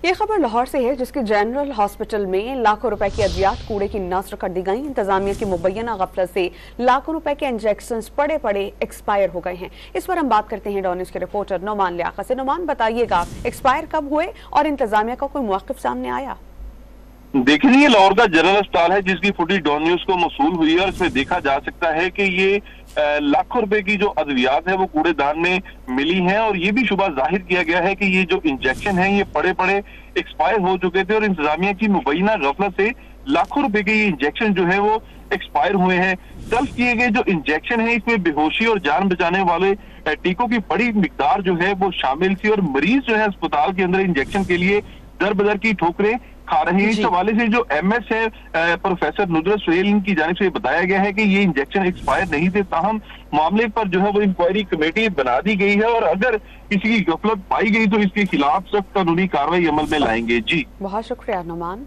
ये खबर लाहौर से है, जिसके जनरल हॉस्पिटल में लाखों रुपए की अद्वियात कूड़े की नस्र कर दी गई। इंतजामिया की मुबैना गफलत से लाखों रुपए के इंजेक्शन पड़े पड़े एक्सपायर हो गए हैं। इस पर हम बात करते हैं डॉन न्यूज़ के रिपोर्टर नुमान लियाकत से। नुमान, बताइएगा एक्सपायर कब हुए और इंतजामिया का कोई मौक़िफ़ सामने आया? देखिए, ये लाहौर का जनरल अस्पताल है जिसकी फुटेज डॉन न्यूज़ को मौसूल हुई है और इसमें देखा जा सकता है कि ये लाखों रुपए की जो अद्वियात है वो कूड़ेदान में मिली हैं और ये भी शुबा जाहिर किया गया है कि ये जो इंजेक्शन है ये पड़े पड़े एक्सपायर हो चुके थे और इंतजामिया की मुबैना गफलत से लाखों रुपए के ये इंजेक्शन जो है वो एक्सपायर हुए हैं। तल्फ किए गए जो इंजेक्शन है इसमें बेहोशी और जान बचाने वाले टीकों की बड़ी मिकदार जो है वो शामिल थी और मरीज जो है अस्पताल के अंदर इंजेक्शन के लिए दर बदर की ठोकरें खा रहे हैं। इस हवाले से जो एमएस है प्रोफेसर नुदरत सुहेल, इनकी जानिब से बताया गया है कि ये इंजेक्शन एक्सपायर नहीं थे, ताहम मामले पर जो है वो इंक्वायरी कमेटी बना दी गई है और अगर किसी की गफलत पाई गई तो इसके खिलाफ सख्त कानूनी कार्रवाई अमल में लाएंगे। जी, बहुत शुक्रिया नुमान।